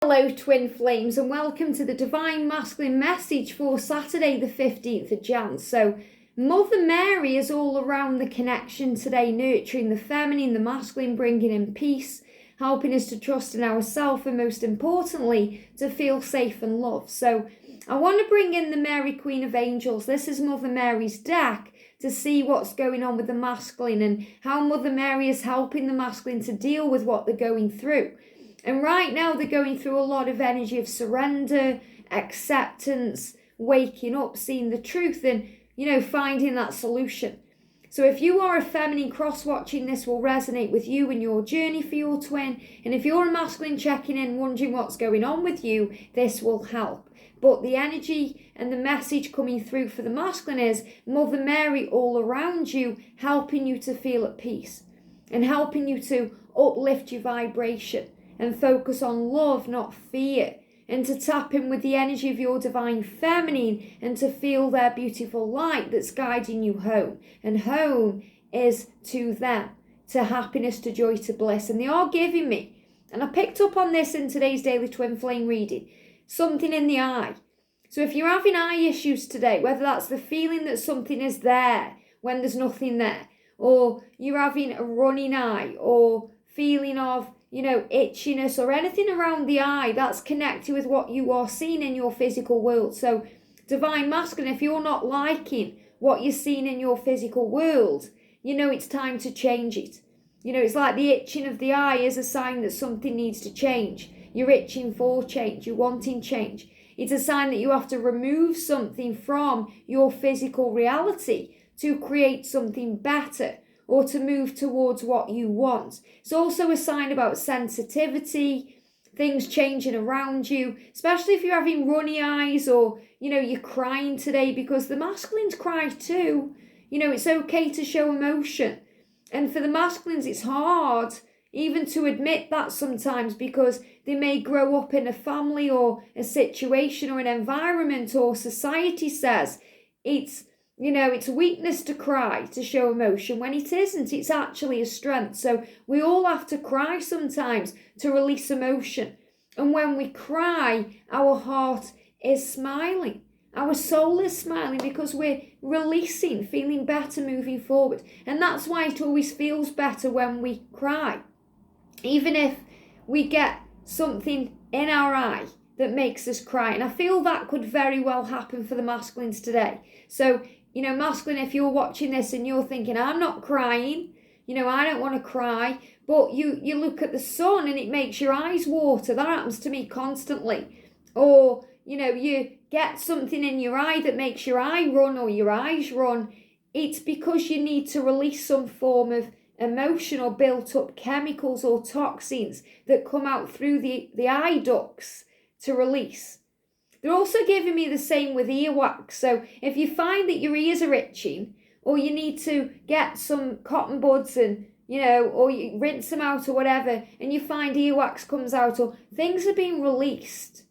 Hello twin flames, and welcome to the Divine Masculine message for Saturday the 15th of Jan. So Mother Mary is all around the connection today, nurturing the feminine, the masculine, bringing in peace, helping us to trust in ourselves, and most importantly to feel safe and loved. So I want to bring in the Mary Queen of Angels. This is Mother Mary's deck to see what's going on with the masculine and how Mother Mary is helping the masculine to deal with what they're going through. And right now they're going through a lot of energy of surrender, acceptance, waking up, seeing the truth and, finding that solution. So if you are a feminine cross watching, this will resonate with you and your journey for your twin. And if you're a masculine checking in, wondering what's going on with you, this will help. But the energy and the message coming through for the masculine is Mother Mary all around you, helping you to feel at peace and helping you to uplift your vibration and focus on love, not fear, and to tap in with the energy of your divine feminine and to feel their beautiful light that's guiding you home. And home is to them, to happiness, to joy, to bliss. And they are giving me, and I picked up on this in today's daily twin flame reading, something in the eye. So if you're having eye issues today, whether that's the feeling that something is there when there's nothing there, or you're having a running eye, or feeling of itchiness or anything around the eye, that's connected with what you are seeing in your physical world. So divine masculine, if you're not liking what you're seeing in your physical world, it's time to change it. It's like the itching of the eye is a sign that something needs to change. You're itching for change, you're wanting change. It's a sign that you have to remove something from your physical reality to create something better, or to move towards what you want. It's also a sign about sensitivity, things changing around you, especially if you're having runny eyes or, you're crying today, because the masculines cry too. It's okay to show emotion. And for the masculines, it's hard even to admit that sometimes, because they may grow up in a family or a situation or an environment, or society says it's weakness to cry, to show emotion, when it isn't. It's actually a strength. So we all have to cry sometimes to release emotion. And when we cry, our heart is smiling. Our soul is smiling because we're releasing, feeling better, moving forward. And that's why it always feels better when we cry. Even if we get something in our eye that makes us cry. And I feel that could very well happen for the masculines today. So masculine, if you're watching this and you're thinking, I'm not crying, I don't want to cry, but you look at the sun and it makes your eyes water. That happens to me constantly. Or, you get something in your eye that makes your eye run or your eyes run. It's because you need to release some form of emotion or built up chemicals or toxins that come out through the eye ducts to release. They're also giving me the same with earwax. So if you find that your ears are itching, or you need to get some cotton buds and, or you rinse them out or whatever, and you find earwax comes out or things are being released.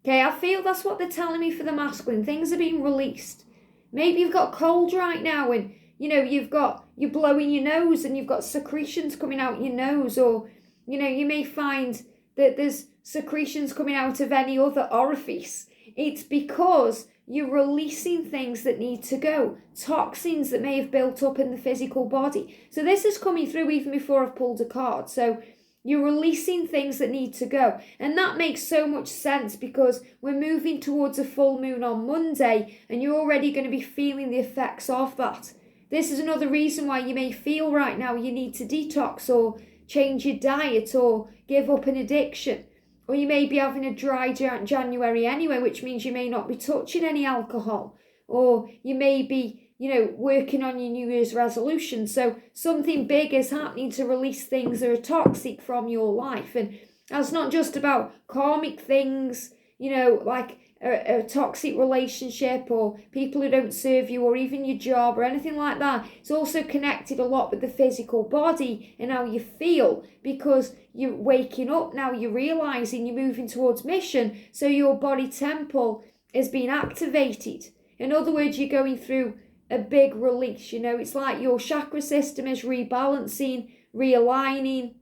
Okay, I feel that's what they're telling me for the masculine. Things are being released. Maybe you've got cold right now and, you're blowing your nose and you've got secretions coming out your nose, or, you may find that there's secretions coming out of any other orifice. It's because you're releasing things that need to go, toxins that may have built up in the physical body. So this is coming through even before I've pulled a card. So you're releasing things that need to go. And that makes so much sense, because we're moving towards a full moon on Monday and you're already going to be feeling the effects of that. This is another reason why you may feel right now you need to detox or change your diet or give up an addiction. Or you may be having a dry January anyway, which means you may not be touching any alcohol. Or you may be, working on your New Year's resolution. So something big is happening to release things that are toxic from your life. And that's not just about karmic things, like a toxic relationship or people who don't serve you, or even your job or anything like that. It's also connected a lot with the physical body and how you feel, because you're waking up now, you're realizing you're moving towards mission, so your body temple is being activated. In other words, you're going through a big release. It's like your chakra system is rebalancing, realigning.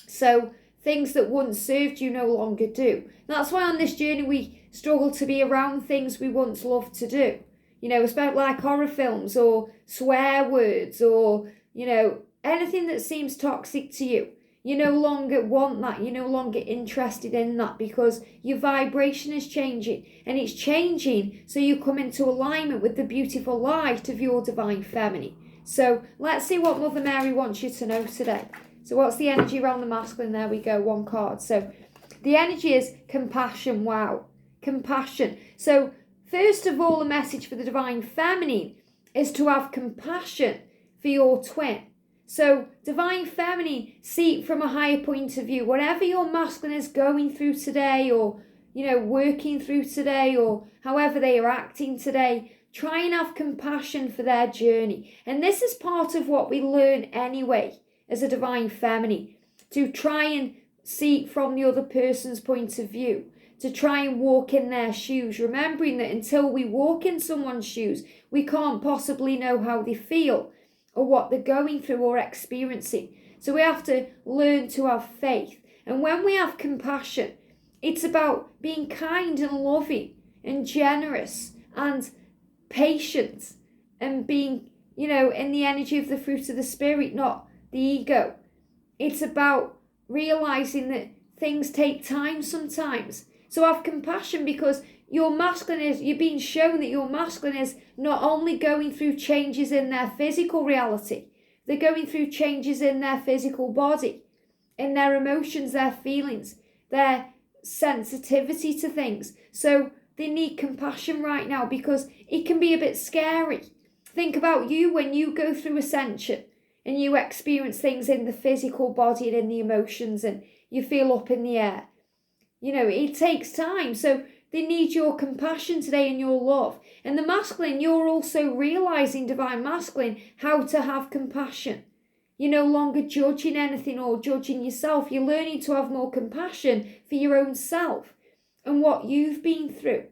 So Things that once served you no longer do. That's why on this journey we struggle to be around things we once loved to do. Especially like horror films or swear words or, anything that seems toxic to you. You no longer want that. You're no longer interested in that because your vibration is changing. And it's changing so you come into alignment with the beautiful light of your divine feminine. So let's see what Mother Mary wants you to know today. So what's the energy around the masculine? There we go, one card. So the energy is compassion. Wow, compassion. So first of all, the message for the divine feminine is to have compassion for your twin. So divine feminine, see it from a higher point of view. Whatever your masculine is going through today or, working through today or however they are acting today, try and have compassion for their journey. And this is part of what we learn anyway as a divine feminine, to try and see it from the other person's point of view, to try and walk in their shoes, remembering that until we walk in someone's shoes, we can't possibly know how they feel or what they're going through or experiencing. So we have to learn to have faith. And when we have compassion, it's about being kind and loving and generous and patient and being, in the energy of the fruit of the spirit, not the ego. It's about realizing that things take time sometimes. So have compassion because your masculine you're being shown that your masculine is not only going through changes in their physical reality, they're going through changes in their physical body, in their emotions, their feelings, their sensitivity to things. So they need compassion right now because it can be a bit scary. Think about you when you go through ascension and you experience things in the physical body and in the emotions and you feel up in the air. It takes time. So they need your compassion today and your love. And the masculine, you're also realizing, divine masculine, how to have compassion. You're no longer judging anything or judging yourself. You're learning to have more compassion for your own self and what you've been through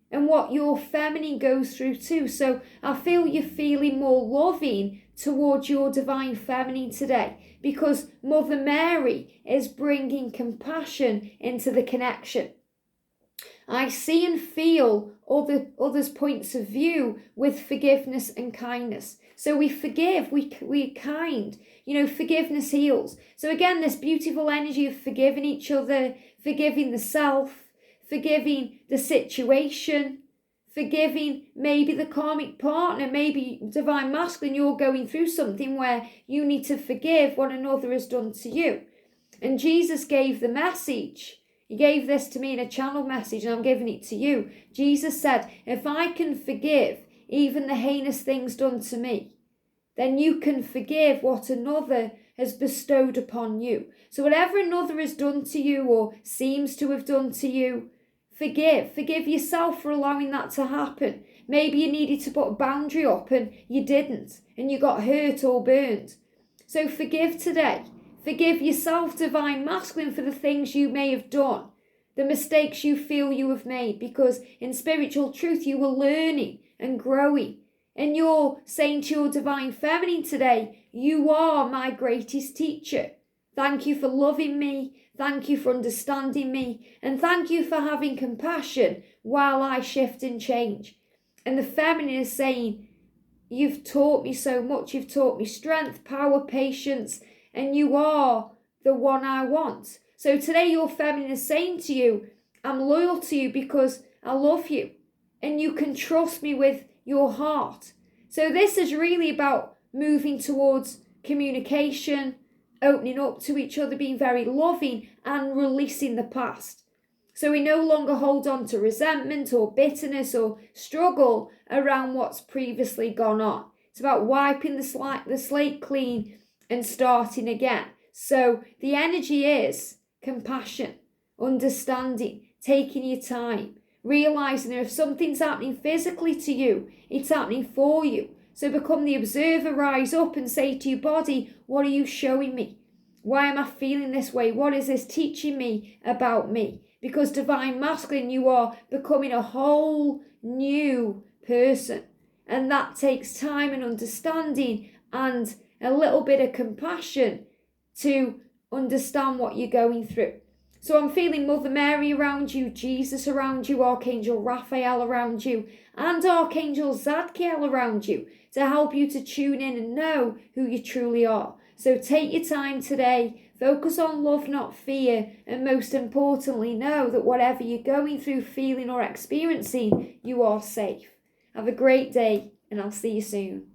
and what your feminine goes through too. So I feel you're feeling more loving towards your divine feminine today because Mother Mary is bringing compassion into the connection. I see and feel others' points of view with forgiveness and kindness. So we forgive, we're kind. Forgiveness heals. So again, this beautiful energy of forgiving each other, forgiving the self, forgiving the situation, forgiving maybe the karmic partner, maybe divine masculine, you're going through something where you need to forgive what another has done to you. And Jesus gave the message. He gave this to me in a channel message and I'm giving it to you. Jesus said, if I can forgive even the heinous things done to me, then you can forgive what another has bestowed upon you. So whatever another has done to you or seems to have done to you, forgive. Forgive yourself for allowing that to happen. Maybe you needed to put a boundary up and you didn't and you got hurt or burned. So forgive today. Forgive yourself, divine masculine, for the things you may have done, the mistakes you feel you have made, because in spiritual truth you were learning and growing. And you're saying to your divine feminine today, you are my greatest teacher. Thank you for loving me. Thank you for understanding me. And thank you for having compassion while I shift and change. And the feminine is saying, you've taught me so much. You've taught me strength, power, patience, and you are the one I want. So today your feminine is saying to you, I'm loyal to you because I love you. And you can trust me with your heart. So this is really about moving towards communication, opening up to each other, being very loving and releasing the past. So we no longer hold on to resentment or bitterness or struggle around what's previously gone on. It's about wiping the slate clean and starting again. So the energy is compassion, understanding, taking your time, realizing that if something's happening physically to you, it's happening for you. So become the observer, rise up and say to your body, what are you showing me? Why am I feeling this way? What is this teaching me about me? Because divine masculine, you are becoming a whole new person. And that takes time and understanding and a little bit of compassion to understand what you're going through. So I'm feeling Mother Mary around you, Jesus around you, Archangel Raphael around you, and Archangel Zadkiel around you to help you to tune in and know who you truly are. So take your time today, focus on love, not fear, and most importantly, know that whatever you're going through, feeling or experiencing, you are safe. Have a great day, and I'll see you soon.